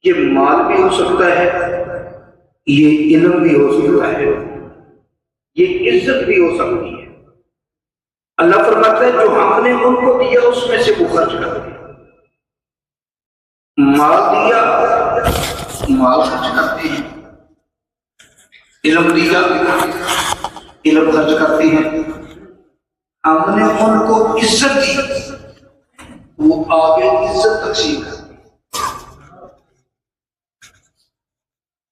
یہ مال بھی ہو سکتا ہے، یہ علم بھی ہو سکتا ہے، یہ عزت بھی ہو سکتی ہے۔ اللہ فرماتا ہے جو ہم نے ان کو دیا اس میں سے وہ خرچ کر دیا۔ مال دیا، مال خرچ کرتے ہیں، علم دیا، علم خرچ کرتے ہیں۔ ہم نے ان کو عزت دی، وہ آگے عزت تقسیم کرتے ہیں۔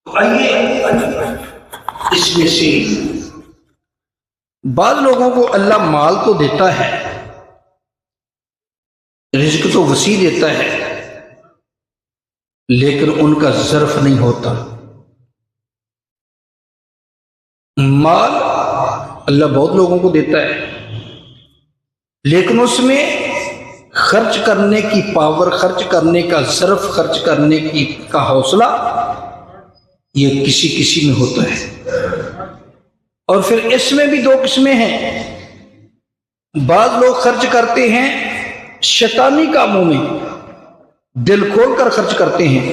تو آئیے اس میں سے بعض لوگوں کو اللہ مال تو دیتا ہے، رزق تو وسیع دیتا ہے، لیکن ان کا ظرف نہیں ہوتا۔ مال اللہ بہت لوگوں کو دیتا ہے، لیکن اس میں خرچ کرنے کی پاور، خرچ کرنے کا ظرف، خرچ کرنے کا حوصلہ یہ کسی کسی میں ہوتا ہے۔ اور پھر اس میں بھی دو قسمیں ہیں۔ بعض لوگ خرچ کرتے ہیں شیطانی کاموں میں، دل کھول کر خرچ کرتے ہیں،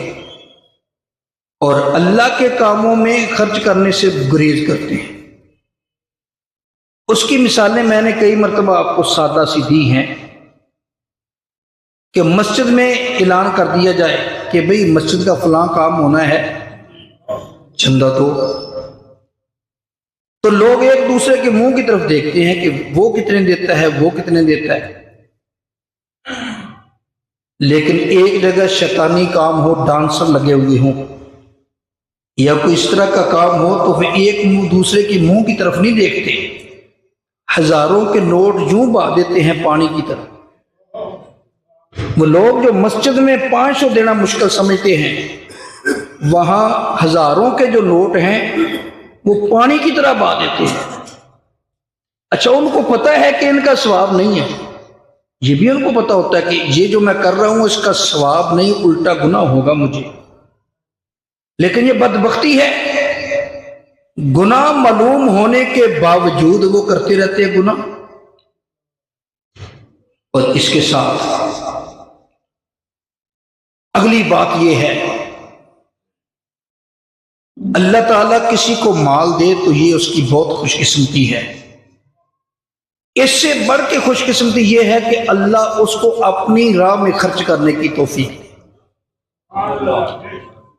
اور اللہ کے کاموں میں خرچ کرنے سے گریز کرتے ہیں۔ اس کی مثالیں میں نے کئی مرتبہ آپ کو سادہ سی دی ہیں کہ مسجد میں اعلان کر دیا جائے کہ بھئی مسجد کا فلاں کام ہونا ہے، چندہ تو لوگ ایک دوسرے کے منہ کی طرف دیکھتے ہیں کہ وہ کتنے دیتا ہے، وہ کتنے دیتا ہے۔ لیکن ایک جگہ شیطانی کام ہو، ڈانسر لگے ہوئے ہوں یا کوئی اس طرح کا کام ہو، تو پھر ایک منہ دوسرے کے منہ کی طرف نہیں دیکھتے، ہزاروں کے نوٹ یوں بہا دیتے ہیں پانی کی طرف۔ وہ لوگ جو مسجد میں 500 دینا مشکل سمجھتے ہیں، وہاں ہزاروں کے جو نوٹ ہیں وہ پانی کی طرح بہا دیتے ہیں۔ اچھا، ان کو پتہ ہے کہ ان کا ثواب نہیں ہے، یہ بھی ان کو پتہ ہوتا ہے کہ یہ جو میں کر رہا ہوں اس کا ثواب نہیں، الٹا گناہ ہوگا مجھے، لیکن یہ بدبختی ہے، گناہ معلوم ہونے کے باوجود وہ کرتے رہتے ہیں گناہ۔ اور اس کے ساتھ اگلی بات یہ ہے، اللہ تعالیٰ کسی کو مال دے تو یہ اس کی بہت خوش قسمتی ہے۔ اس سے بڑھ کے خوش قسمتی یہ ہے کہ اللہ اس کو اپنی راہ میں خرچ کرنے کی توفیق دے،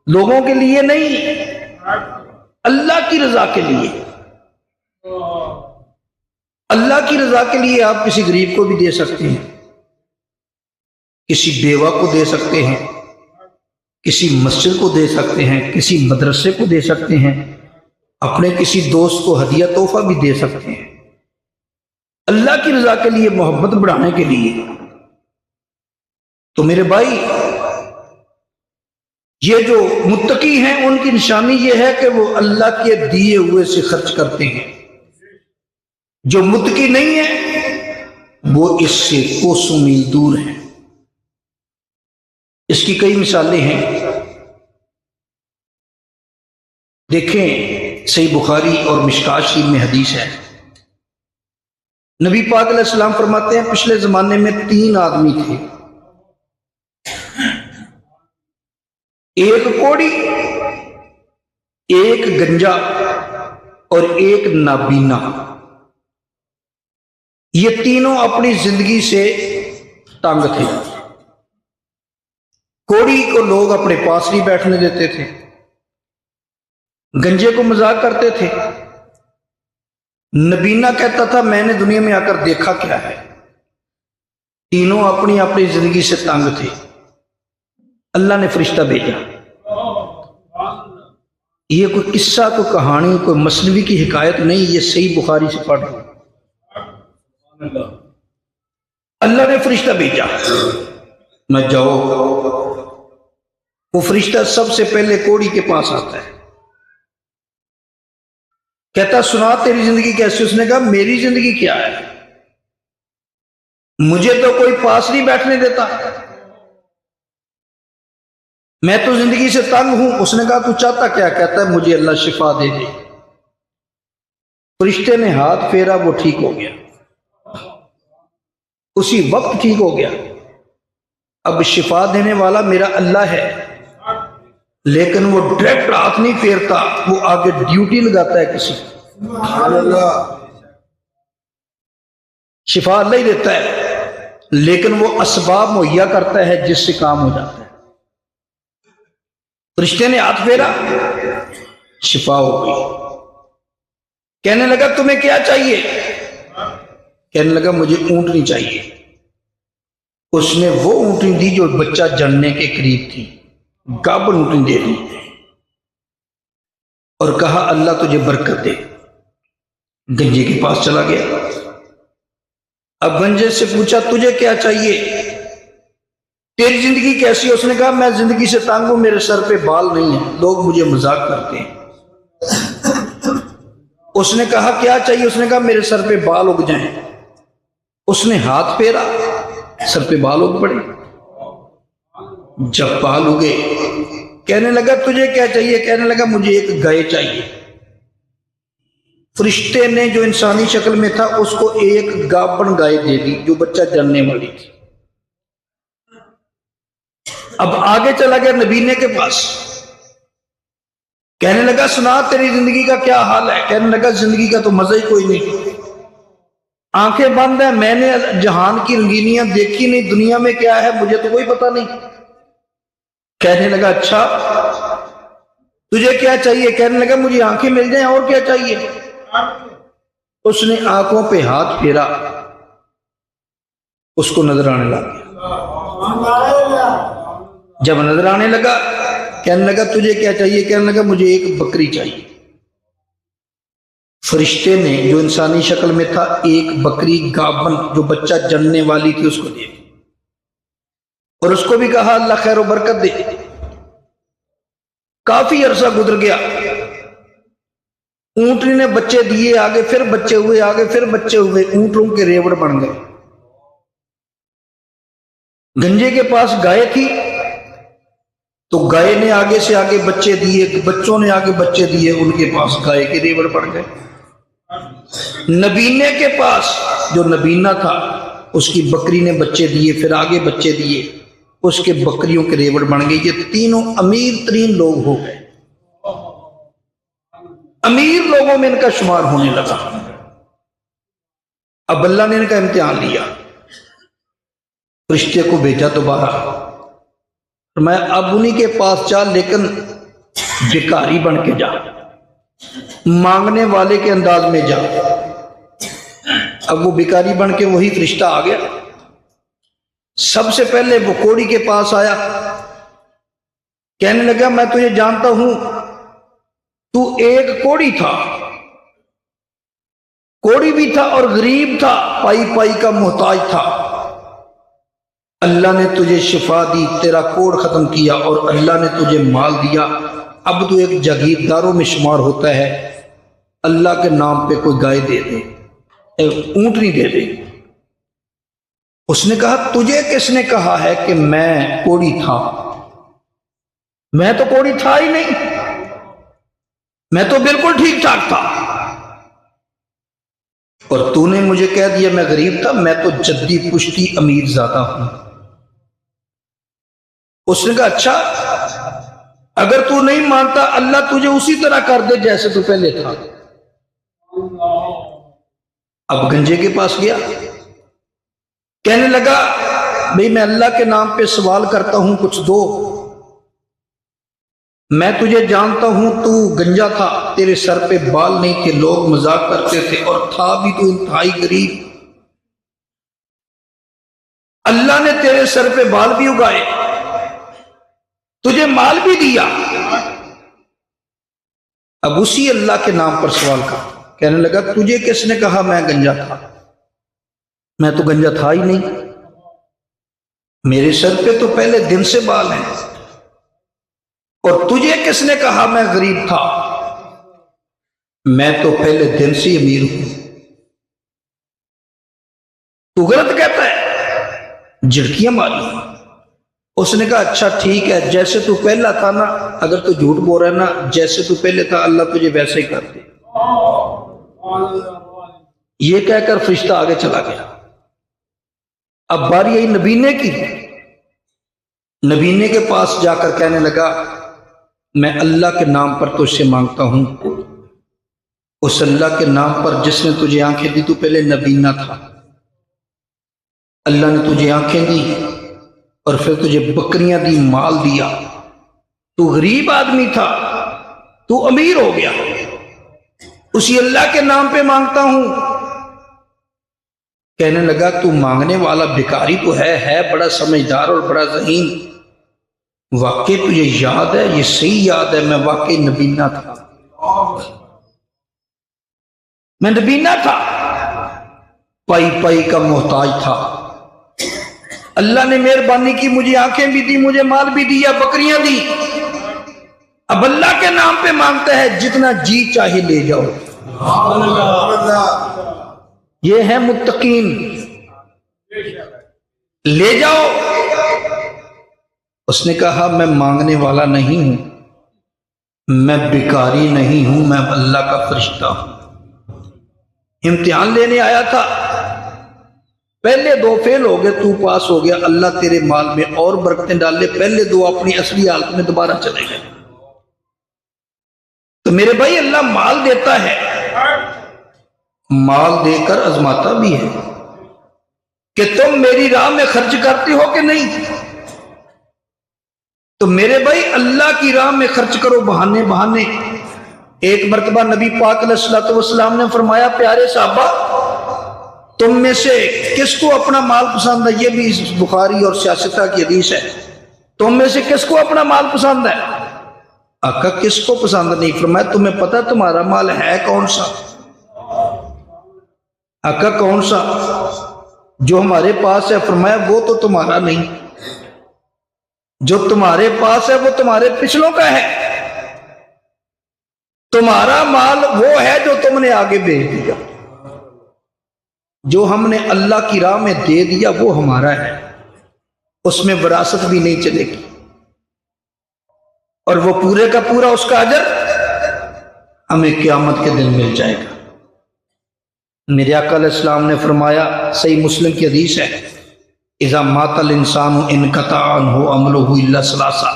لوگوں کے لیے نہیں، اللہ کی رضا کے لیے۔ اللہ کی رضا کے لیے آپ کسی غریب کو بھی دے سکتے ہیں، کسی بیوہ کو دے سکتے ہیں، کسی مسجد کو دے سکتے ہیں، کسی مدرسے کو دے سکتے ہیں، اپنے کسی دوست کو ہدیہ تحفہ بھی دے سکتے ہیں، اللہ کی رضا کے لیے، محبت بڑھانے کے لیے۔ تو میرے بھائی، یہ جو متقی ہیں ان کی نشانی یہ ہے کہ وہ اللہ کے دیے ہوئے سے خرچ کرتے ہیں۔ جو متقی نہیں ہے وہ اس سے کوسوں میل دور ہیں۔ اس کی کئی مثالیں ہیں، دیکھیں صحیح بخاری اور مشکاۃ شریف میں حدیث ہے، نبی پاک علیہ السلام فرماتے ہیں پچھلے زمانے میں 3 آدمی تھے، ایک کوڑی، ایک گنجا اور ایک نابینا۔ یہ تینوں اپنی زندگی سے تنگ تھے۔ کوڑی کو لوگ اپنے پاس نہیں بیٹھنے دیتے تھے، گنجے کو مذاق کرتے تھے، نبینا کہتا تھا میں نے دنیا میں آ کر دیکھا کیا ہے۔ تینوں اپنی اپنی زندگی سے تنگ تھے، اللہ نے فرشتہ بھیجا۔ یہ کوئی قصہ، کوئی کہانی، کوئی مثنوی کی حکایت نہیں، یہ صحیح بخاری سے پڑھ رہا ہوں۔ اللہ نے فرشتہ بھیجا، میں جاؤ۔ وہ فرشتہ سب سے پہلے کوڑی کے پاس آتا ہے، کہتا سنا تیری زندگی کیسی؟ اس نے کہا میری زندگی کیا ہے، مجھے تو کوئی پاس نہیں بیٹھنے دیتا، میں تو زندگی سے تنگ ہوں۔ اس نے کہا تو چاہتا کیا؟ کہتا ہے مجھے اللہ شفا دے دے۔ فرشتے نے ہاتھ پھیرا، وہ ٹھیک ہو گیا، اسی وقت ٹھیک ہو گیا۔ اب شفا دینے والا میرا اللہ ہے، لیکن وہ ڈائریکٹ ہاتھ نہیں پھیرتا، وہ آگے ڈیوٹی لگاتا ہے کسی کی۔ شفا اللہ ہی دیتا ہے، لیکن وہ اسباب مہیا کرتا ہے جس سے کام ہو جاتا ہے۔ فرشتے نے ہاتھ پھیرا، شفا ہو گئی۔ کہنے لگا تمہیں کیا چاہیے؟ کہنے لگا مجھے اونٹنی چاہیے۔ اس نے وہ اونٹنی دی جو بچہ جننے کے قریب تھی، گابن اونٹنی دے دی اور کہا اللہ تجھے برکت دے۔ گنجے کے پاس چلا گیا۔ اب گنجے سے پوچھا تجھے کیا چاہیے، تیری زندگی کیسی ہے؟ اس نے کہا میں زندگی سے تنگ ہوں، میرے سر پہ بال نہیں ہیں، لوگ مجھے مذاق کرتے ہیں۔ اس نے کہا کیا چاہیے؟ اس نے کہا میرے سر پہ بال اگ جائیں۔ اس نے ہاتھ پھیرا، سر پہ بال اگ پڑے۔ جب بال اگے کہنے لگا تجھے کیا چاہیے؟ کہنے لگا مجھے ایک گائے چاہیے۔ فرشتے نے جو انسانی شکل میں تھا اس کو ایک گابن گائے دے دی جو بچہ جننے والی تھی۔ اب آگے چلا گیا نبینے کے پاس، کہنے لگا سنا تیری زندگی کا کیا حال ہے؟ کہنے لگا زندگی کا تو مزہ ہی کوئی نہیں، آنکھیں بند ہیں، میں نے جہان کی رنگینیاں دیکھی نہیں، دنیا میں کیا ہے مجھے تو کوئی پتہ نہیں۔ کہنے لگا اچھا تجھے کیا چاہیے؟ کہنے لگا مجھے آنکھیں مل جائیں، اور کیا چاہیے؟ اس نے آنکھوں پہ ہاتھ پھیرا، اس کو نظر آنے لگا۔ جب نظر آنے لگا کہنے لگا تجھے کیا چاہیے؟ کہنے لگا مجھے ایک بکری چاہیے۔ فرشتے نے جو انسانی شکل میں تھا ایک بکری گابن جو بچہ جننے والی تھی اس کو دے دی اور اس کو بھی کہا اللہ خیر و برکت دے۔ کافی عرصہ گزر گیا، اونٹنی نے بچے دیے، آگے پھر بچے ہوئے، آگے پھر بچے ہوئے، اونٹوں کے ریوڑ بن گئے۔ گنجے کے پاس گائے تھی تو گائے نے آگے سے آگے بچے دیے، بچوں نے آگے بچے دیے، ان کے پاس گائے کے ریوڑ بن گئے۔ نبینے کے پاس جو نبینا تھا اس کی بکری نے بچے دیے، پھر آگے بچے دیے، اس کے بکریوں کے ریوڑ بن گئے۔ یہ تینوں امیر ترین لوگ ہو گئے، امیر لوگوں میں ان کا شمار ہونے لگا۔ اب اللہ نے ان کا امتحان لیا، فرشتے کو بھیجا دوبارہ، میں اب انہی کے پاس جا لیکن بھکاری بن کے جا، مانگنے والے کے انداز میں جا۔ اب وہ بھکاری بن کے وہی فرشتہ آ گیا۔ سب سے پہلے وہ کوڑی کے پاس آیا، کہنے لگا میں تجھے جانتا ہوں، تو ایک کوڑی تھا، کوڑی بھی تھا اور غریب تھا، پائی پائی کا محتاج تھا، اللہ نے تجھے شفا دی، تیرا کوڑ ختم کیا اور اللہ نے تجھے مال دیا، اب تو ایک جاگیرداروں میں شمار ہوتا ہے، اللہ کے نام پہ کوئی گائے دے دے، اونٹنی دے دے۔ اس نے کہا تجھے کس نے کہا ہے کہ میں کوڑی تھا؟ میں تو کوڑی تھا ہی نہیں، میں تو بالکل ٹھیک ٹھاک تھا، اور تو نے مجھے کہہ دیا میں غریب تھا، میں تو جدی پشتی امیر زادہ ہوں۔ اس نے کہا اچھا اگر تو نہیں مانتا اللہ تجھے اسی طرح کر دے جیسے تو پہلے تھا۔ اب گنجے کے پاس گیا، کہنے لگا بھئی میں اللہ کے نام پہ سوال کرتا ہوں، کچھ دو، میں تجھے جانتا ہوں تو گنجا تھا، تیرے سر پہ بال نہیں تھے، لوگ مذاق کرتے تھے، اور تھا بھی تو انتہائی غریب، اللہ نے تیرے سر پہ بال بھی اگائے، تجھے مال بھی دیا، اب اسی اللہ کے نام پر سوال کر۔ کہنے لگا تجھے کس نے کہا میں گنجا تھا؟ میں تو گنجا تھا ہی نہیں، میرے سر پہ تو پہلے دن سے بال ہیں، اور تجھے کس نے کہا میں غریب تھا؟ میں تو پہلے دن سے امیر ہوں۔ تو غلط کہتا ہے، جھڑکیاں ماری۔ اس نے کہا اچھا ٹھیک ہے، جیسے تو پہلا تھا نا، اگر تو جھوٹ بول رہا ہے نا، جیسے تو پہلے تھا اللہ تجھے ویسے ہی کر دے۔ یہ کہہ کر فرشتہ آگے چلا گیا۔ اب باری آئی نبینے کی، نبینے کے پاس جا کر کہنے لگا میں اللہ کے نام پر تجھ سے مانگتا ہوں، اس اللہ کے نام پر جس نے تجھے آنکھیں دی۔ تو پہلے نبینا تھا، اللہ نے تجھے آنکھیں دی اور پھر تجھے بکریاں دی، مال دیا۔ تو غریب آدمی تھا، تو امیر ہو گیا۔ اسی اللہ کے نام پہ مانگتا ہوں۔ کہنے لگا تو مانگنے والا بھکاری تو ہے بڑا سمجھدار اور بڑا ذہین۔ واقعی تجھے یاد ہے؟ یہ صحیح یاد ہے، میں واقعی نبینا تھا، میں نبینا تھا، پائی پائی کا محتاج تھا۔ اللہ نے مہربانی کی، مجھے آنکھیں بھی دی، مجھے مال بھی دیا، بکریاں دی۔ اب اللہ کے نام پہ مانگتا ہے، جتنا جی چاہے لے جاؤ۔ یہ ہے متقین، لے جاؤ۔ اس نے کہا میں مانگنے والا نہیں ہوں، میں بیکاری نہیں ہوں، میں اللہ کا فرشتہ ہوں، امتحان لینے آیا تھا۔ پہلے دو فیل ہو گئے، تو پاس ہو گیا، اللہ تیرے مال میں اور برکتیں ڈال لے۔ پہلے دو اپنی اصلی حالت میں دوبارہ چلے گئے۔ تو میرے بھائی اللہ مال دیتا ہے، مال دے کر آزماتا بھی ہے کہ تم میری راہ میں خرچ کرتے ہو کہ نہیں۔ تو میرے بھائی اللہ کی راہ میں خرچ کرو بہانے بہانے۔ ایک مرتبہ نبی پاک علیہ الصلوۃ والسلام نے فرمایا، پیارے صحابہ تم میں سے کس کو اپنا مال پسند ہے؟ یہ بھی بخاری اور سیاستہ کی حدیث ہے۔ تم میں سے کس کو اپنا مال پسند ہے؟ آقا کس کو پسند نہیں؟ فرمایا تمہیں پتہ تمہارا مال ہے کون سا؟ آقا کون سا؟ جو ہمارے پاس ہے۔ فرمایا وہ تو تمہارا نہیں، جو تمہارے پاس ہے وہ تمہارے پچھلوں کا ہے۔ تمہارا مال وہ ہے جو تم نے آگے بھیج دیا، جو ہم نے اللہ کی راہ میں دے دیا وہ ہمارا ہے، اس میں وراثت بھی نہیں چلے گی، اور وہ پورے کا پورا اس کا اجر ہمیں قیامت کے دن مل جائے گا۔ میرے آقا علیہ السلام نے فرمایا، صحیح مسلم کی حدیث ہے، اذا مات الانسان انقطع عنہ عملہ الا ثلاثہ،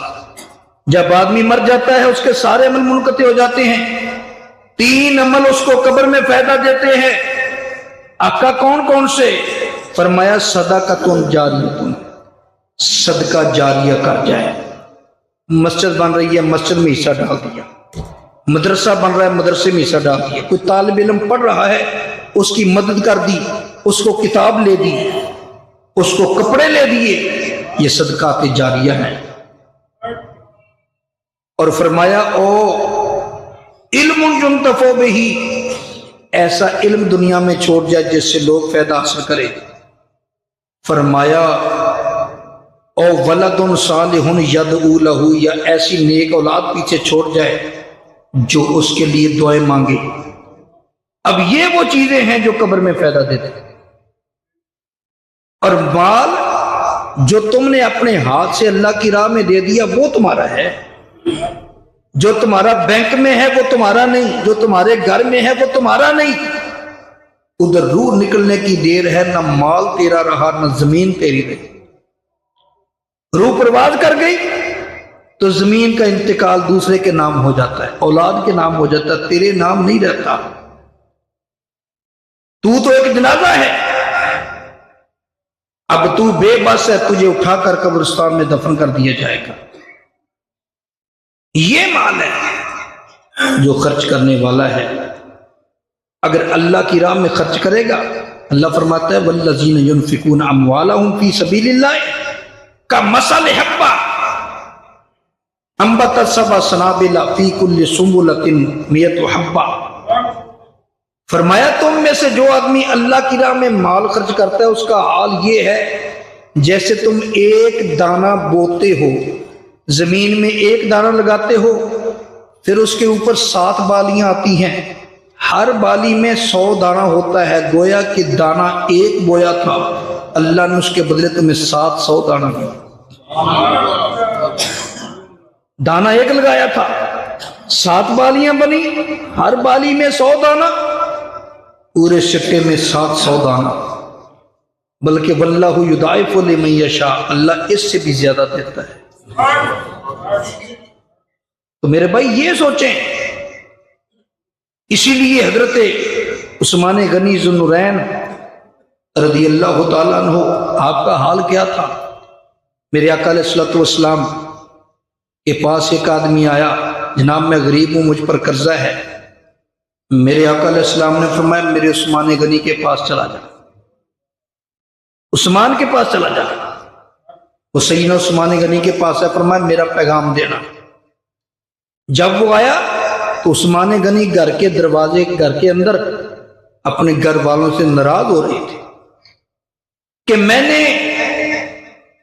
جب آدمی مر جاتا ہے اس کے سارے عمل منقطع ہو جاتے ہیں، تین عمل اس کو قبر میں فائدہ دیتے ہیں۔ آقا کون کون سے؟ فرمایا صدقۃ جاریۃ، صدقہ جاریہ کر جائے۔ مسجد بن رہی ہے، مسجد میں حصہ ڈال دیا، مدرسہ بن رہا ہے، مدرسے میں حصہ ڈال دیا، کوئی طالب علم پڑھ رہا ہے اس کی مدد کر دی، اس کو کتاب لے دی، اس کو کپڑے لے دیے، یہ صدقات جاریہ ہیں۔ اور فرمایا او علم ينتفع بہ، ایسا علم دنیا میں چھوڑ جائے جس سے لوگ فائدہ حاصل کرے۔ فرمایا او ولد صالح یدعو لہ، یا ایسی نیک اولاد پیچھے چھوڑ جائے جو اس کے لیے دعائیں مانگے۔ اب یہ وہ چیزیں ہیں جو قبر میں فائدہ دیتے ہیں۔ اور مال جو تم نے اپنے ہاتھ سے اللہ کی راہ میں دے دیا وہ تمہارا ہے، جو تمہارا بینک میں ہے وہ تمہارا نہیں، جو تمہارے گھر میں ہے وہ تمہارا نہیں۔ ادھر روح نکلنے کی دیر ہے، نہ مال تیرا رہا نہ زمین تیری رہی۔ روح پرواز کر گئی تو زمین کا انتقال دوسرے کے نام ہو جاتا ہے، اولاد کے نام ہو جاتا ہے، تیرے نام نہیں رہتا۔ تو ایک جنازہ ہے، اب تو بے بس ہے، تجھے اٹھا کر قبرستان میں دفن کر دیا جائے گا۔ یہ مال ہے جو خرچ کرنے والا ہے، اگر اللہ کی راہ میں خرچ کرے گا، اللہ فرماتا ہے والذین ينفقون اموالهم فی سبیل اللہ کمثل حبۃ انبتت سبع سنابل فی کل سنبلۃ مئۃ حبۃ۔ فرمایا تم میں سے جو آدمی اللہ کی راہ میں مال خرچ کرتا ہے اس کا حال یہ ہے جیسے تم ایک دانہ بوتے ہو، زمین میں ایک دانہ لگاتے ہو، پھر اس کے اوپر 7 بالیاں آتی ہیں، ہر بالی میں 100 دانہ ہوتا ہے، گویا کہ دانہ ایک بویا تھا، اللہ نے اس کے بدلے تمہیں 700 دانہ دیا۔ دانہ ایک لگایا تھا، 7 بالیاں بنی، ہر بالی میں 100 دانہ، پورے سٹے میں 700 دانہ، بلکہ واللہ یضاعف لمن یشاء، اللہ اس سے بھی زیادہ دیتا ہے۔ تو میرے بھائی یہ سوچیں، اسی لیے حضرت عثمان غنی ذو النورین رضی اللہ تعالیٰ عنہ، آپ کا حال کیا تھا؟ میرے آقا علیہ الصلوۃ والسلام کے پاس ایک آدمی آیا، جناب میں غریب ہوں، مجھ پر قرضہ ہے۔ میرے آقا علیہ السلام نے فرمایا میرے عثمان غنی کے پاس چلا جا، عثمان کے پاس چلا جا۔ وہ سیدنا عثمان غنی کے پاس ہے، فرمایا میرا پیغام دینا۔ جب وہ آیا تو عثمان غنی گھر کے دروازے، گھر کے اندر اپنے گھر والوں سے ناراض ہو رہے تھے کہ میں نے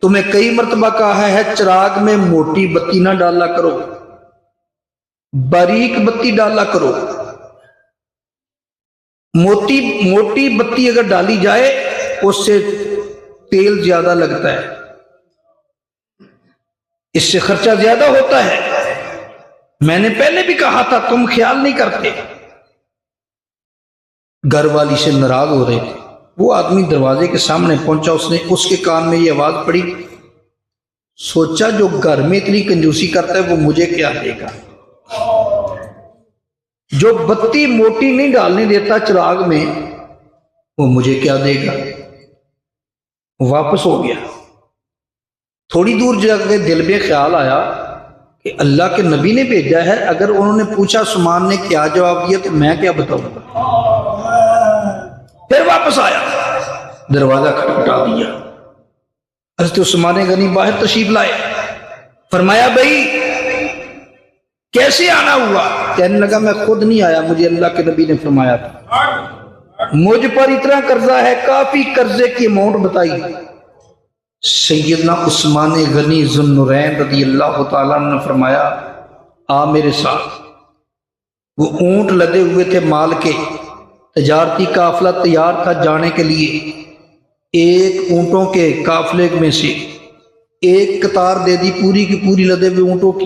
تمہیں کئی مرتبہ کہا ہے چراغ میں موٹی بتی نہ ڈالا کرو، باریک بتی ڈالا کرو۔ موٹی بتی اگر ڈالی جائے اس سے تیل زیادہ لگتا ہے، اس سے خرچہ زیادہ ہوتا ہے۔ میں نے پہلے بھی کہا تھا، تم خیال نہیں کرتے۔ گھر والی سے ناراض ہو رہے تھے۔ وہ آدمی دروازے کے سامنے پہنچا، اس کے کان میں یہ آواز پڑی، سوچا جو گھر میں اتنی کنجوسی کرتا ہے وہ مجھے کیا دے گا، جو بتی موٹی نہیں ڈالنے دیتا چراغ میں وہ مجھے کیا دے گا۔ واپس ہو گیا۔ تھوڑی دور جا کے دل میں خیال آیا کہ اللہ کے نبی نے بھیجا ہے، اگر انہوں نے پوچھا عثمان نے کیا جواب دیا تو میں کیا بتاؤں گا۔ پھر واپس آیا، دروازہ کھٹکھٹا دیا۔ حضرت عثمان غنی باہر تشریف لائے، فرمایا بھائی کیسے آنا ہوا؟ کہنے لگا میں خود نہیں آیا، مجھے اللہ کے نبی نے فرمایا تھا، مجھ پر اتنا قرضہ ہے، کافی قرضے کی اماؤنٹ بتائی۔ سیدنا عثمان غنی ذو النورین رضی اللہ تعالیٰ نے فرمایا آ میرے ساتھ۔ وہ اونٹ لدے ہوئے تھے مال کے، تجارتی قافلہ تیار تھا جانے کے لیے۔ ایک اونٹوں کے قافلے میں سے ایک قطار دے دی پوری کی پوری لدے ہوئے اونٹوں کی،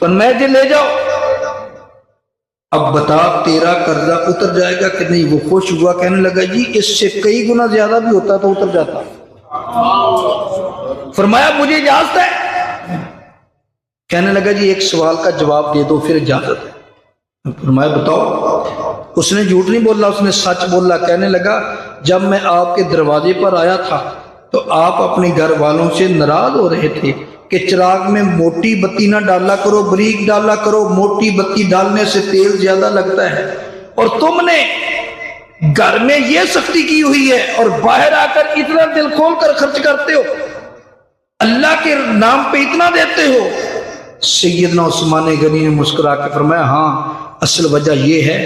فرمایا جی لے جاؤ، اب بتا تیرا قرضہ اتر جائے گا کہ نہیں؟ وہ خوش ہوا، کہنے لگا جی اس سے کئی گنا زیادہ بھی ہوتا تو اتر جاتا۔ فرمایا مجھے اجازت ہے؟ کہنے لگا جی ایک سوال کا جواب دے دو پھر اجازت ہے۔ فرمایا بتاؤ۔ اس نے جھوٹ نہیں بولا، اس نے سچ بولا۔ کہنے لگا جب میں آپ کے دروازے پر آیا تھا تو آپ اپنے گھر والوں سے ناراض ہو رہے تھے کہ چراغ میں موٹی بتی نہ ڈالا کرو، بریک ڈالا کرو، موٹی بتی ڈالنے سے تیل زیادہ لگتا ہے، اور تم نے گھر میں یہ سختی کی ہوئی ہے اور باہر آ کر اتنا دل کھول کر خرچ کرتے ہو، اللہ کے نام پہ اتنا دیتے ہو۔ سیدنا عثمان غنی نے مسکرا کے فرمایا ہاں اصل وجہ یہ ہے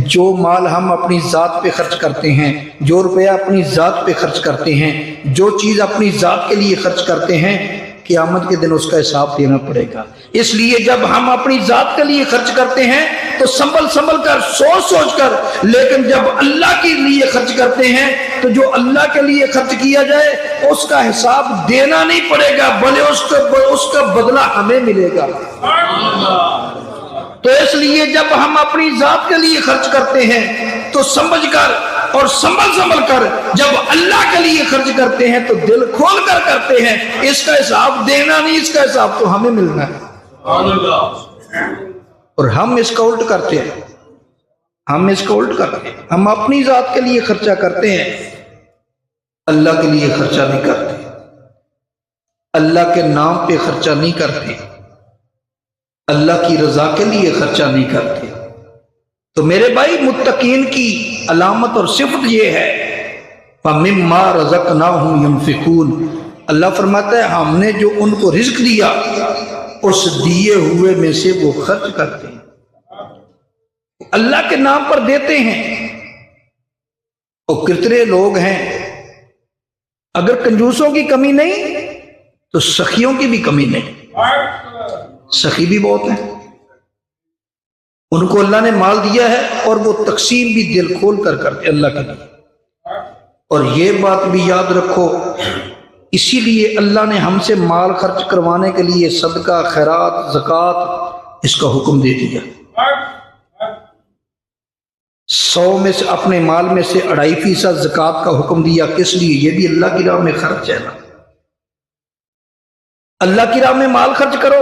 جو مال ہم اپنی ذات پہ خرچ کرتے ہیں، جو روپیہ اپنی ذات پہ خرچ کرتے ہیں، جو چیز اپنی ذات کے لیے خرچ کرتے ہیں، قیامت کے دن اس کا حساب دینا پڑے گا۔ اس لیے جب ہم اپنی ذات کے لیے خرچ کرتے ہیں تو سنبھل کر، سوچ کر، لیکن جب اللہ کے لیے خرچ کرتے ہیں تو جو اللہ کے لیے خرچ کیا جائے اس کا حساب دینا نہیں پڑے گا، بلکہ اس کا بدلہ ہمیں ملے گا۔ تو اس لیے جب ہم اپنی ذات کے لیے خرچ کرتے ہیں تو سمجھ کر اور سنبھل کر، جب اللہ کے لیے خرچ کرتے ہیں تو دل کھول کر کرتے ہیں، اس کا حساب دینا نہیں، اس کا حساب تو ہمیں ملنا ہے۔ اور ہم اس کا الٹ کرتے ہیں، ہم اپنی ذات کے لیے خرچہ کرتے ہیں، اللہ کے لیے خرچہ نہیں کرتے، اللہ کے نام پہ خرچہ نہیں کرتے، اللہ کی رضا کے لیے خرچہ نہیں کرتے۔ تو میرے بھائی متقین کی علامت اور صفت یہ ہے فَمِمَّا رَزَقْنَاهُمْ يُنْفِقُونَ۔ اللہ فرماتا ہے ہم نے جو ان کو رزق دیا اس دیے ہوئے میں سے وہ خرچ کرتے ہیں، اللہ کے نام پر دیتے ہیں۔ اور کتنے لوگ ہیں اگر کنجوسوں کی کمی نہیں تو سخیوں کی بھی کمی نہیں، سخی بھی بہت ہیں، ان کو اللہ نے مال دیا ہے اور وہ تقسیم بھی دل کھول کر کرتے اللہ کے لیے۔ اور یہ بات بھی یاد رکھو، اسی لیے اللہ نے ہم سے مال خرچ کروانے کے لیے صدقہ، خیرات، زکوٰۃ اس کا حکم دے دیا۔ 100 میں سے اپنے مال میں سے 2.5% زکوٰۃ کا حکم دیا۔ کس لیے؟ یہ بھی اللہ کی راہ میں خرچ ہے نا، اللہ کی راہ میں مال خرچ کرو۔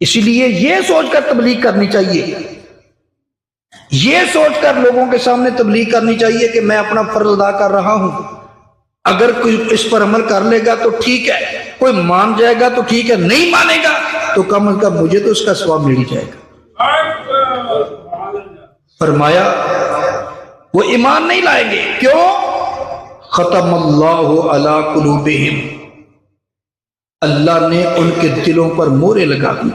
اسی لیے یہ سوچ کر تبلیغ کرنی چاہیے، یہ سوچ کر لوگوں کے سامنے تبلیغ کرنی چاہیے کہ میں اپنا فرض ادا کر رہا ہوں، اگر کوئی اس پر عمل کر لے گا تو ٹھیک ہے، کوئی مان جائے گا تو ٹھیک ہے، نہیں مانے گا تو کم از کم مجھے تو اس کا ثواب مل ہی جائے گا۔ فرمایا وہ ایمان نہیں لائیں گے، کیوں؟ ختم اللہ علی قلوبہم، اللہ نے ان کے دلوں پر مورے لگا دی،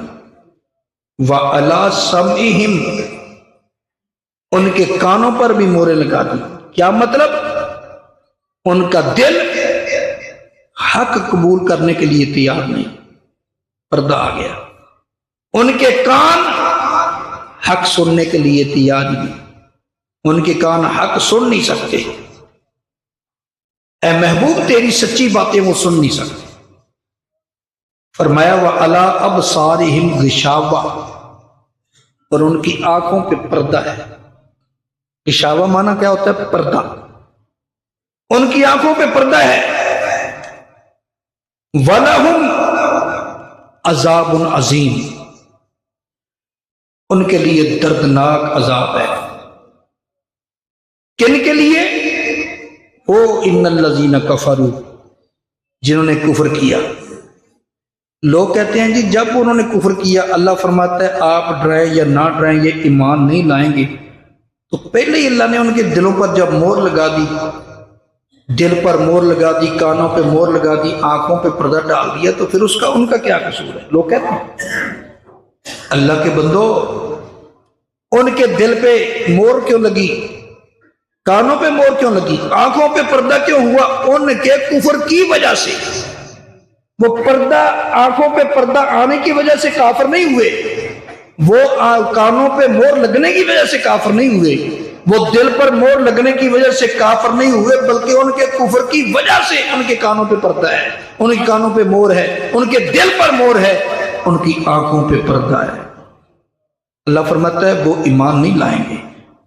وعلی سمعہم، ان کے کانوں پر بھی مورے لگا دی۔ کیا مطلب؟ ان کا دل حق قبول کرنے کے لیے تیار نہیں، پردہ آ گیا۔ ان کے کان حق سننے کے لیے تیار نہیں، ان کے کان حق سن نہیں سکتے، اے محبوب تیری سچی باتیں وہ سن نہیں سکتے۔ فرمایا وَعَلَىٰ أَبْصَارِهِمْ غِشَاوَةٌ، اور ان کی آنکھوں پہ پردہ ہے۔ غشاوہ معنی کیا ہوتا ہے؟ پردہ، ان کی آنکھوں پہ پردہ ہے۔ وَلَهُمْ عَذَابٌ عَظِيمٌ، ان کے لیے دردناک عذاب ہے۔ کن کے لیے؟ وہ ان الذین کفروا، جنہوں نے کفر کیا۔ لوگ کہتے ہیں جی جب انہوں نے کفر کیا، اللہ فرماتا ہے آپ ڈرائیں یا نہ ڈرائیں یہ ایمان نہیں لائیں گے، تو پہلے ہی اللہ نے ان کے دلوں پر جب مور لگا دی، دل پر مور لگا دی، کانوں پہ مور لگا دی، آنکھوں پہ پردہ ڈال دیا، تو پھر ان کا کیا قصور ہے؟ لوگ کہتے ہیں اللہ کے بندو ان کے دل پہ مور کیوں لگی، کانوں پہ مور کیوں لگی، آنکھوں پہ پردہ کیوں ہوا؟ ان کے کفر کی وجہ سے۔ وہ پردہ، آنکھوں پہ پردہ آنے کی وجہ سے کافر نہیں ہوئے، وہ کانوں پہ مور لگنے کی وجہ سے کافر نہیں ہوئے، وہ دل پر مور لگنے کی وجہ سے کافر نہیں ہوئے، بلکہ ان کے کفر کی وجہ سے ان کے کانوں پہ پردہ ہے، ان کے کانوں پہ مور ہے، ان کے دل پر مور ہے، ان کی آنکھوں پہ پردہ ہے۔ اللہ فرماتا ہے وہ ایمان نہیں لائیں گے۔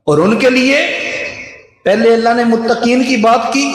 اور ان کے لیے پہلے اللہ نے متقین کی بات کی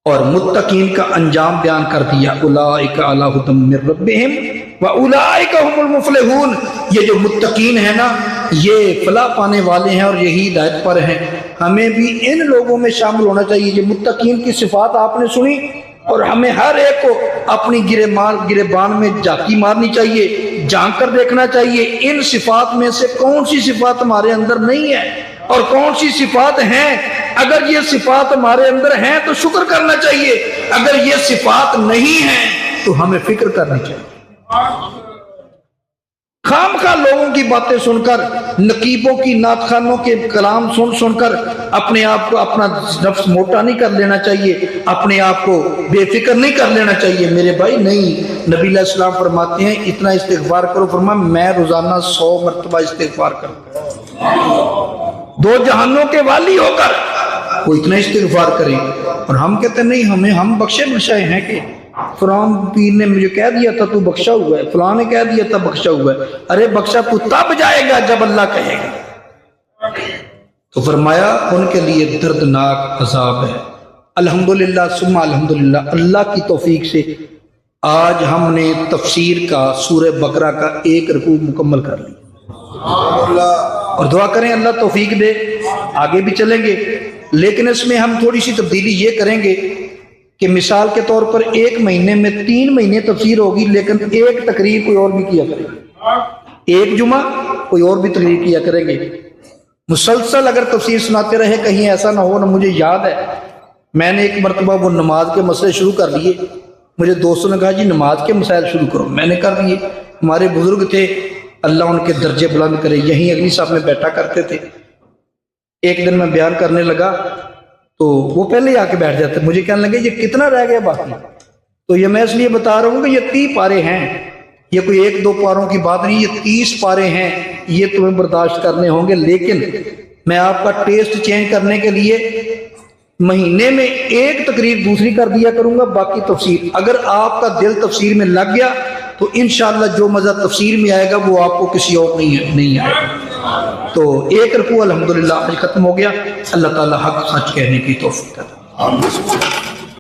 اور متقین کا انجام بیان کر دیا، اولئک علی ھدی من ربہم واولئک ھم المفلحون۔ یہ جو متقین ہیں نا، یہ فلاح پانے والے ہیں اور یہی ہدایت پر ہیں۔ ہمیں بھی ان لوگوں میں شامل ہونا چاہیے۔ یہ متقین کی صفات آپ نے سنی، اور ہمیں ہر ایک کو اپنی گریبان میں جھانکی مارنی چاہیے، جھانک کر دیکھنا چاہیے ان صفات میں سے کون سی صفات ہمارے اندر نہیں ہے اور کون سی صفات ہیں۔ اگر یہ صفات ہمارے اندر ہیں تو شکر کرنا چاہیے، اگر یہ صفات نہیں ہیں تو ہمیں فکر کرنی چاہیے۔ خام خواہ لوگوں کی باتیں سن کر، نقیبوں کی، نعت خوانوں کے کلام سن کر اپنے آپ کو، اپنا نفس موٹا نہیں کر لینا چاہیے، اپنے آپ کو بے فکر نہیں کر لینا چاہیے میرے بھائی۔ نہیں، نبی علیہ السلام فرماتے ہیں اتنا استغفار کرو، فرمایا میں روزانہ 100 مرتبہ استغفار کروں، 2 جہانوں کے والی ہو کر وہ اتنا استغفار کریں۔ اور ہم کہتے ہیں نہیں، ہم بخشے بخشائے ہیں کہ فلاں پیر نے مجھے کہہ دیا تھا تو بخشا ہوا ہے، فلاں نے کہہ دیا تھا بخشا ہوا ہے۔ ارے بخشا تو تب جائے گا جب اللہ کہے گا۔ تو فرمایا ان کے لیے دردناک عذاب ہے۔ الحمدللہ ثم الحمدللہ، اللہ کی توفیق سے آج ہم نے تفسیر کا سورہ بقرہ کا 1 رکوع مکمل کر لیا، اور دعا کریں اللہ توفیق دے، آگے بھی چلیں گے، لیکن اس میں ہم تھوڑی سی تبدیلی یہ کریں گے کہ مثال کے طور پر 1 مہینے میں 3 مہینے تفسیر ہوگی، لیکن 1 تقریر کوئی اور بھی کیا کرے گا، 1 جمعہ کوئی اور بھی تقریر کیا کریں گے۔ مسلسل اگر تفسیر سناتے رہے، کہیں ایسا نہ ہو۔ نہ مجھے یاد ہے میں نے ایک مرتبہ وہ نماز کے مسئلے شروع کر لیے، مجھے دوستوں نے کہا جی نماز کے مسائل شروع کرو، میں نے کر دیے۔ ہمارے بزرگ تھے، اللہ ان کے درجے بلند کرے، یہیں اگلی صاحب میں بیٹھا کرتے تھے۔ ایک دن میں بیان کرنے لگا تو وہ پہلے ہی آ کے بیٹھ جاتے، مجھے کہنے لگے یہ کتنا رہ گیا باقی؟ تو یہ میں اس لیے بتا رہا ہوں کہ یہ 30 پارے ہیں، یہ کوئی 1-2 پاروں کی بات نہیں، یہ 30 پارے ہیں، یہ تمہیں برداشت کرنے ہوں گے۔ لیکن میں آپ کا ٹیسٹ چینج کرنے کے لیے مہینے میں 1 تقریر دوسری کر دیا کروں گا، باقی تفسیر۔ اگر آپ کا دل تفسیر میں لگ گیا تو انشاءاللہ جو مزہ تفسیر میں آئے گا وہ آپ کو کسی اور نہیں آئے گا۔ تو 1 رکوع الحمدللہ آج ختم ہو گیا۔ اللہ تعالی حق سچ کہنے کی توفیق عطا فرمائے۔